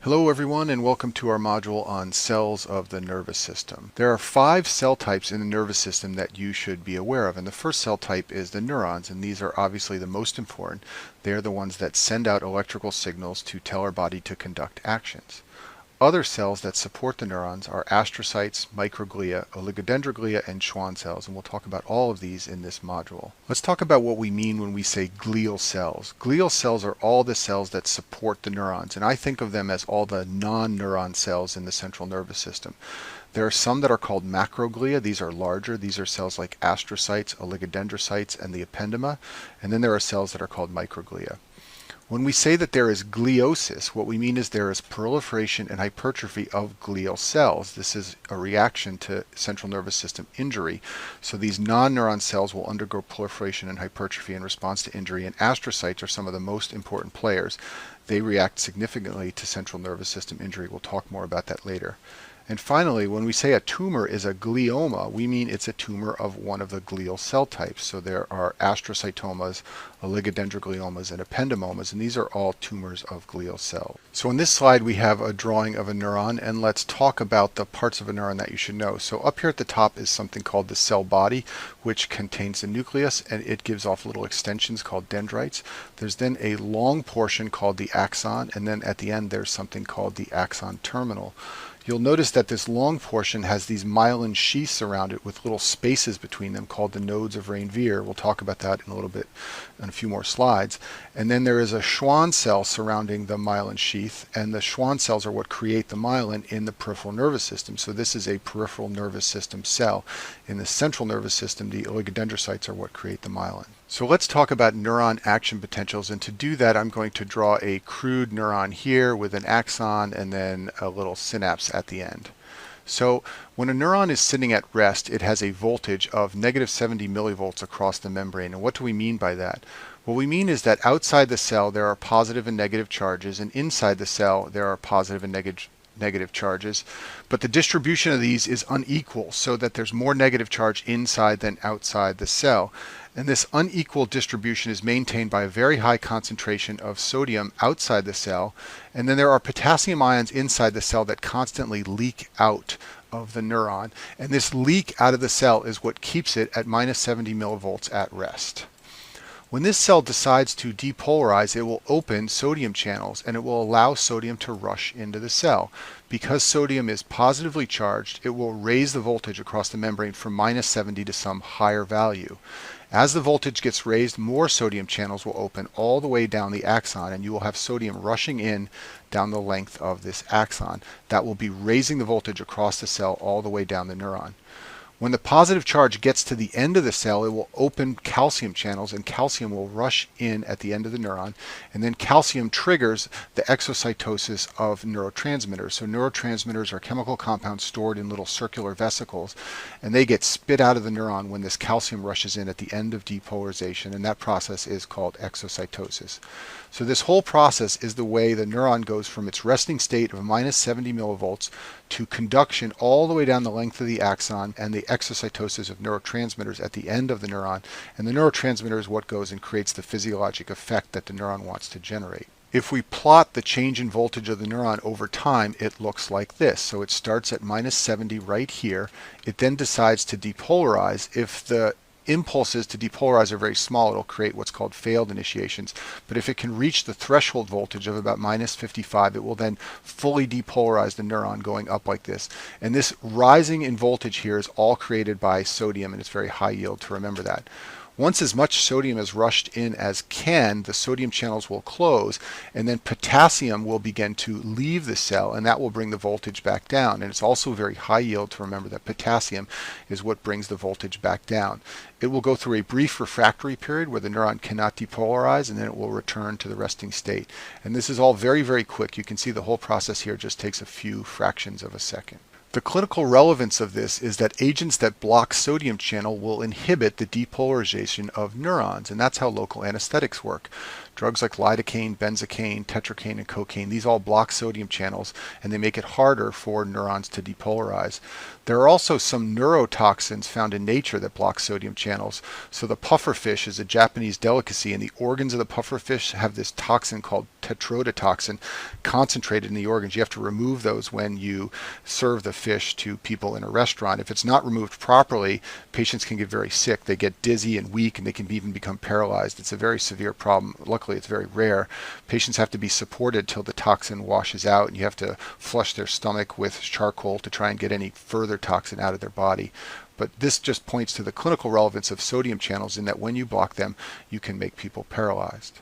Hello everyone, and welcome to our module on cells of the nervous system. There are 5 cell types in the nervous system that you should be aware of, and the first cell type is the neurons, and these are obviously the most important. They are the ones that send out electrical signals to tell our body to conduct actions. Other cells that support the neurons are astrocytes, microglia, oligodendroglia, and Schwann cells, and we'll talk about all of these in this module. Let's talk about what we mean when we say glial cells. Glial cells are all the cells that support the neurons, and I think of them as all the non-neuron cells in the central nervous system. There are some that are called macroglia. These are larger. These are cells like astrocytes, oligodendrocytes, and the ependyma, and then there are cells that are called microglia. When we say that there is gliosis, what we mean is there is proliferation and hypertrophy of glial cells. This is a reaction to central nervous system injury. So these non-neuron cells will undergo proliferation and hypertrophy in response to injury, and astrocytes are some of the most important players. They react significantly to central nervous system injury. We'll talk more about that later. And finally, when we say a tumor is a glioma, we mean it's a tumor of one of the glial cell types. So there are astrocytomas, oligodendrogliomas, and ependymomas, and these are all tumors of glial cells. So in this slide, we have a drawing of a neuron, and let's talk about the parts of a neuron that you should know. So up here at the top is something called the cell body, which contains the nucleus, and it gives off little extensions called dendrites. There's then a long portion called the axon, and then at the end there's something called the axon terminal. You'll notice that this long portion has these myelin sheaths around it with little spaces between them called the nodes of Ranvier. We'll talk about that in a little bit in a few more slides. And then there is a Schwann cell surrounding the myelin sheath, and the Schwann cells are what create the myelin in the peripheral nervous system. So this is a peripheral nervous system cell. In the central nervous system, the oligodendrocytes are what create the myelin. So let's talk about neuron action potentials, and to do that I'm going to draw a crude neuron here with an axon and then a little synapse at the end. So when a neuron is sitting at rest, it has a voltage of negative 70 millivolts across the membrane. And what do we mean by that? What we mean is that outside the cell there are positive and negative charges, and inside the cell there are positive and negative charges, but the distribution of these is unequal, so that there's more negative charge inside than outside the cell. And this unequal distribution is maintained by a very high concentration of sodium outside the cell, and then there are potassium ions inside the cell that constantly leak out of the neuron, and this leak out of the cell is what keeps it at minus 70 millivolts at rest. When this cell decides to depolarize, it will open sodium channels, and it will allow sodium to rush into the cell. Because sodium is positively charged, it will raise the voltage across the membrane from minus 70 to some higher value. As the voltage gets raised, more sodium channels will open all the way down the axon, and you will have sodium rushing in down the length of this axon. That will be raising the voltage across the cell all the way down the neuron. When the positive charge gets to the end of the cell, it will open calcium channels, and calcium will rush in at the end of the neuron, and then calcium triggers the exocytosis of neurotransmitters. So neurotransmitters are chemical compounds stored in little circular vesicles, and they get spit out of the neuron when this calcium rushes in at the end of depolarization, and that process is called exocytosis. So this whole process is the way the neuron goes from its resting state of minus 70 millivolts to conduction all the way down the length of the axon and the exocytosis of neurotransmitters at the end of the neuron. And the neurotransmitter is what goes and creates the physiologic effect that the neuron wants to generate. If we plot the change in voltage of the neuron over time, it looks like this. So it starts at minus 70 right here. It then decides to depolarize. If the impulses to depolarize are very small, it'll create what's called failed initiations. But if it can reach the threshold voltage of about minus 55, it will then fully depolarize the neuron going up like this. And this rising in voltage here is all created by sodium, and it's very high yield, to remember that. Once as much sodium is rushed in as can, the sodium channels will close, and then potassium will begin to leave the cell, and that will bring the voltage back down. And it's also very high yield to remember that potassium is what brings the voltage back down. It will go through a brief refractory period where the neuron cannot depolarize, and then it will return to the resting state. And this is all very, very quick. You can see the whole process here just takes a few fractions of a second. The clinical relevance of this is that agents that block sodium channel will inhibit the depolarization of neurons, and that's how local anesthetics work. Drugs like lidocaine, benzocaine, tetracaine, and cocaine, these all block sodium channels, and they make it harder for neurons to depolarize. There are also some neurotoxins found in nature that block sodium channels. So the pufferfish is a Japanese delicacy, and the organs of the pufferfish have this toxin called tetrodotoxin concentrated in the organs. You have to remove those when you serve the fish to people in a restaurant. If it's not removed properly, patients can get very sick. They get dizzy and weak, and they can even become paralyzed. It's a very severe problem. Luckily, it's very rare. Patients have to be supported till the toxin washes out, and you have to flush their stomach with charcoal to try and get any further toxin out of their body. But this just points to the clinical relevance of sodium channels in that when you block them, you can make people paralyzed.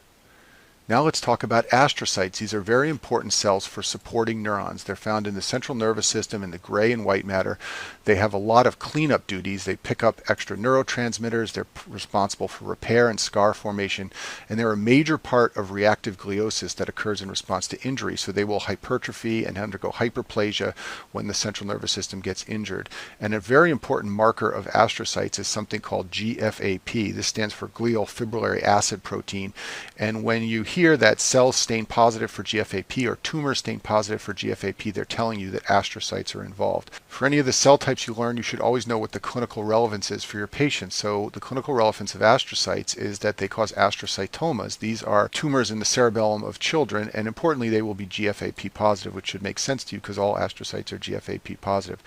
Now let's talk about astrocytes. These are very important cells for supporting neurons. They're found in the central nervous system in the gray and white matter. They have a lot of cleanup duties. They pick up extra neurotransmitters. They're responsible for repair and scar formation. And they're a major part of reactive gliosis that occurs in response to injury. So they will hypertrophy and undergo hyperplasia when the central nervous system gets injured. And a very important marker of astrocytes is something called GFAP. This stands for glial fibrillary acid protein. And when you hear that cells stain positive for GFAP or tumors stain positive for GFAP, they're telling you that astrocytes are involved. For any of the cell types you learn, you should always know what the clinical relevance is for your patients. So the clinical relevance of astrocytes is that they cause astrocytomas. These are tumors in the cerebellum of children, and importantly, they will be GFAP positive, which should make sense to you because all astrocytes are GFAP positive.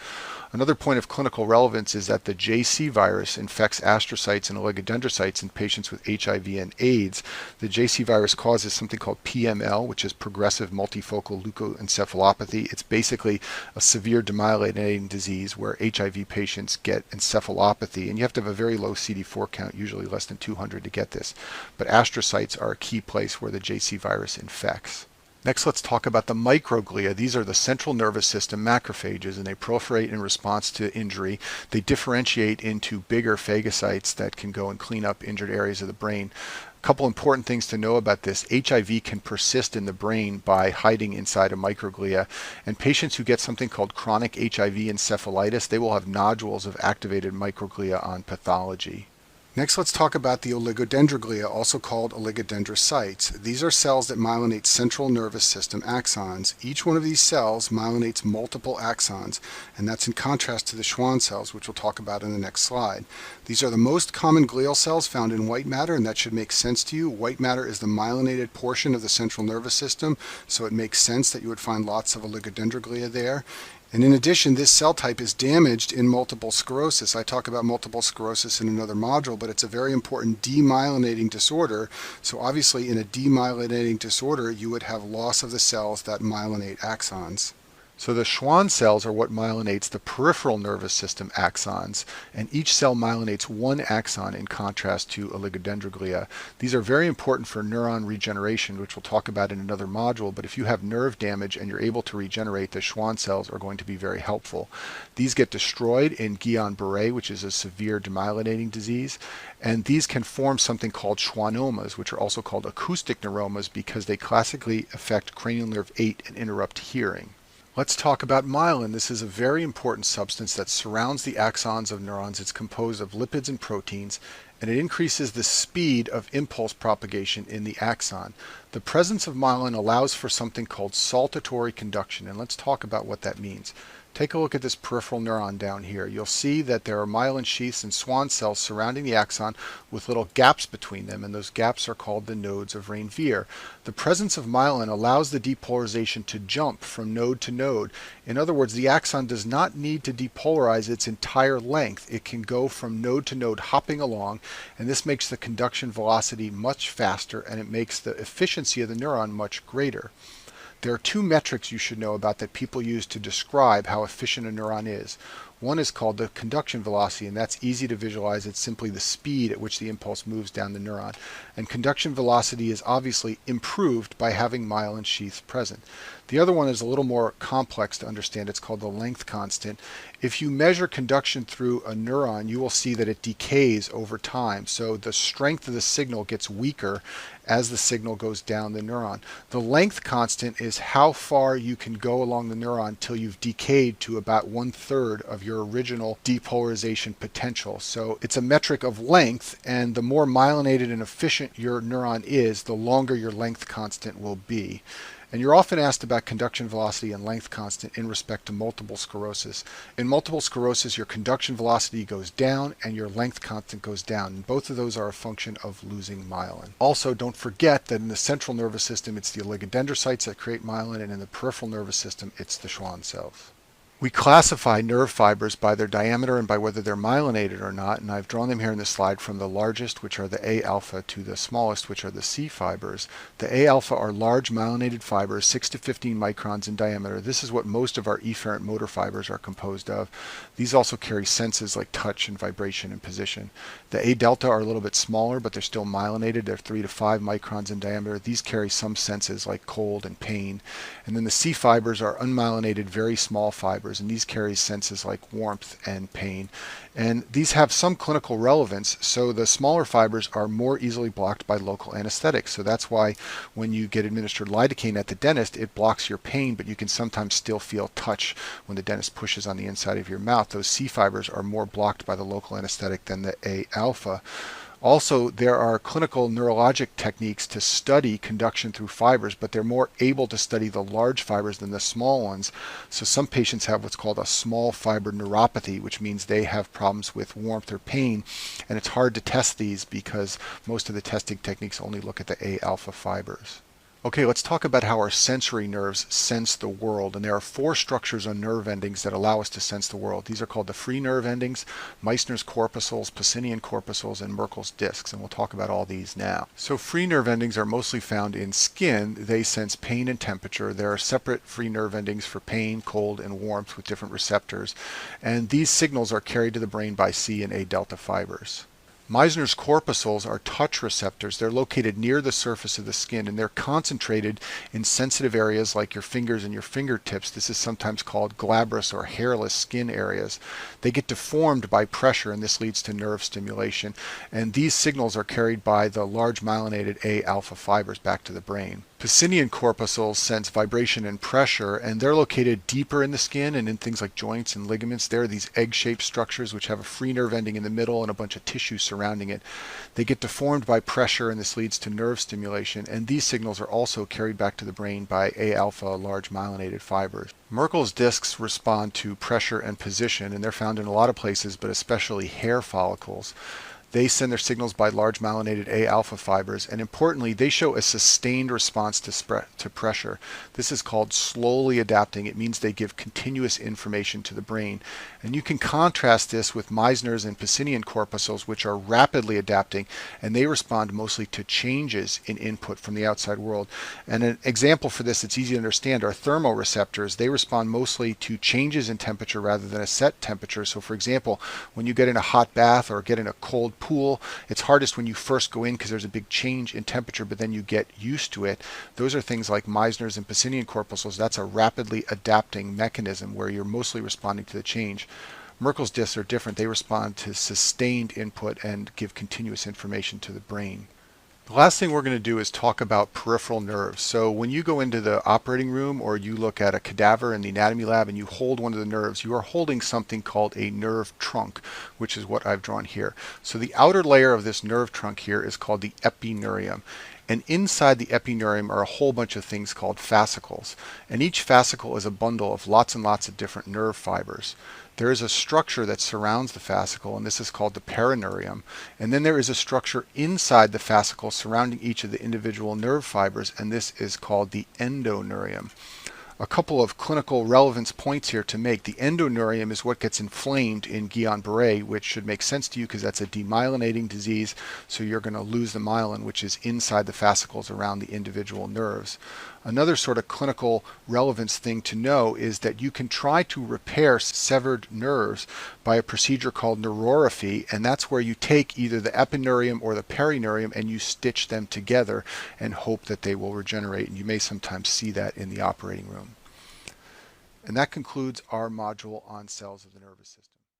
Another point of clinical relevance is that the JC virus infects astrocytes and oligodendrocytes in patients with HIV and AIDS. The JC virus causes something called PML, which is progressive multifocal leukoencephalopathy. It's basically a severe demyelinating disease where HIV patients get encephalopathy, and you have to have a very low CD4 count, usually less than 200 to get this. But astrocytes are a key place where the JC virus infects. Next, let's talk about the microglia. These are the central nervous system macrophages, and they proliferate in response to injury. They differentiate into bigger phagocytes that can go and clean up injured areas of the brain. A couple important things to know about this. HIV can persist in the brain by hiding inside a microglia, and patients who get something called chronic HIV encephalitis, they will have nodules of activated microglia on pathology. Next, let's talk about the oligodendroglia, also called oligodendrocytes. These are cells that myelinate central nervous system axons. Each one of these cells myelinates multiple axons, and that's in contrast to the Schwann cells, which we'll talk about in the next slide. These are the most common glial cells found in white matter, and that should make sense to you. White matter is the myelinated portion of the central nervous system, so it makes sense that you would find lots of oligodendroglia there. And in addition, this cell type is damaged in multiple sclerosis. I talk about multiple sclerosis in another module, but it's a very important demyelinating disorder. So obviously in a demyelinating disorder, you would have loss of the cells that myelinate axons. So the Schwann cells are what myelinates the peripheral nervous system axons, and each cell myelinates one axon in contrast to oligodendroglia. These are very important for neuron regeneration, which we'll talk about in another module, but if you have nerve damage and you're able to regenerate, the Schwann cells are going to be very helpful. These get destroyed in Guillain-Barré, which is a severe demyelinating disease, and these can form something called schwannomas, which are also called acoustic neuromas because they classically affect cranial nerve 8 and interrupt hearing. Let's talk about myelin. This is a very important substance that surrounds the axons of neurons. It's composed of lipids and proteins, and it increases the speed of impulse propagation in the axon. The presence of myelin allows for something called saltatory conduction, and let's talk about what that means. Take a look at this peripheral neuron down here. You'll see that there are myelin sheaths and Schwann cells surrounding the axon with little gaps between them, and those gaps are called the nodes of Ranvier. The presence of myelin allows the depolarization to jump from node to node. In other words, the axon does not need to depolarize its entire length. It can go from node to node hopping along, and this makes the conduction velocity much faster, and it makes the efficiency of the neuron much greater. There are two metrics you should know about that people use to describe how efficient a neuron is. One is called the conduction velocity, and that's easy to visualize. It's simply the speed at which the impulse moves down the neuron. And conduction velocity is obviously improved by having myelin sheaths present. The other one is a little more complex to understand. It's called the length constant. If you measure conduction through a neuron, you will see that it decays over time. So the strength of the signal gets weaker as the signal goes down the neuron. The length constant is how far you can go along the neuron till you've decayed to about 1/3 of your original depolarization potential. So it's a metric of length, and the more myelinated and efficient your neuron is, the longer your length constant will be. And you're often asked about conduction velocity and length constant in respect to multiple sclerosis. In multiple sclerosis, your conduction velocity goes down and your length constant goes down. And both of those are a function of losing myelin. Also, don't forget that in the central nervous system, it's the oligodendrocytes that create myelin, and in the peripheral nervous system, it's the Schwann cells. We classify nerve fibers by their diameter and by whether they're myelinated or not, and I've drawn them here in this slide from the largest, which are the A alpha, to the smallest, which are the C fibers. The A alpha are large myelinated fibers, 6 to 15 microns in diameter. This is what most of our efferent motor fibers are composed of. These also carry senses like touch and vibration and position. The A delta are a little bit smaller, but they're still myelinated. They're 3 to 5 microns in diameter. These carry some senses like cold and pain. And then the C fibers are unmyelinated, very small fibers, and these carry senses like warmth and pain. And these have some clinical relevance, so the smaller fibers are more easily blocked by local anesthetics. So that's why when you get administered lidocaine at the dentist, it blocks your pain, but you can sometimes still feel touch when the dentist pushes on the inside of your mouth. Those C fibers are more blocked by the local anesthetic than the A alpha. Also, there are clinical neurologic techniques to study conduction through fibers, but they're more able to study the large fibers than the small ones. So some patients have what's called a small fiber neuropathy, which means they have problems with warmth or pain, and it's hard to test these because most of the testing techniques only look at the A alpha fibers. Okay, let's talk about how our sensory nerves sense the world. And there are 4 structures on nerve endings that allow us to sense the world. These are called the free nerve endings, Meissner's corpuscles, Pacinian corpuscles, and Merkel's discs. And we'll talk about all these now. So free nerve endings are mostly found in skin. They sense pain and temperature. There are separate free nerve endings for pain, cold, and warmth with different receptors. And these signals are carried to the brain by C and A delta fibers. Meissner's corpuscles are touch receptors. They're located near the surface of the skin, and they're concentrated in sensitive areas like your fingers and your fingertips. This is sometimes called glabrous or hairless skin areas. They get deformed by pressure, and this leads to nerve stimulation. And these signals are carried by the large myelinated A alpha fibers back to the brain. Pacinian corpuscles sense vibration and pressure, and they're located deeper in the skin and in things like joints and ligaments. There are these egg-shaped structures which have a free nerve ending in the middle and a bunch of tissue surrounding it. They get deformed by pressure, and this leads to nerve stimulation, and these signals are also carried back to the brain by A alpha large myelinated fibers. Merkel's discs respond to pressure and position, and they're found in a lot of places, but especially hair follicles. They send their signals by large myelinated A alpha fibers, and importantly, they show a sustained response to pressure. This is called slowly adapting. It means they give continuous information to the brain. And you can contrast this with Meissner's and Pacinian corpuscles, which are rapidly adapting, and they respond mostly to changes in input from the outside world. And an example for this that's easy to understand are thermoreceptors. They respond mostly to changes in temperature rather than a set temperature. So for example, when you get in a hot bath or get in a cold pool, it's hardest when you first go in because there's a big change in temperature, but then you get used to it. Those are things like Meissner's and Pacinian corpuscles. That's a rapidly adapting mechanism where you're mostly responding to the change. Merkel's discs are different. They respond to sustained input and give continuous information to the brain. The last thing we're going to do is talk about peripheral nerves. So when you go into the operating room or you look at a cadaver in the anatomy lab and you hold one of the nerves, you are holding something called a nerve trunk, which is what I've drawn here. So the outer layer of this nerve trunk here is called the epineurium. And inside the epineurium are a whole bunch of things called fascicles. And each fascicle is a bundle of lots and lots of different nerve fibers. There is a structure that surrounds the fascicle, and this is called the perineurium. And then there is a structure inside the fascicle surrounding each of the individual nerve fibers, and this is called the endoneurium. A couple of clinical relevance points here to make. The endoneurium is what gets inflamed in Guillain-Barré, which should make sense to you because that's a demyelinating disease, so you're going to lose the myelin, which is inside the fascicles around the individual nerves. Another sort of clinical relevance thing to know is that you can try to repair severed nerves by a procedure called neurorrhaphy, and that's where you take either the epineurium or the perineurium and you stitch them together and hope that they will regenerate, and you may sometimes see that in the operating room. And that concludes our module on cells of the nervous system.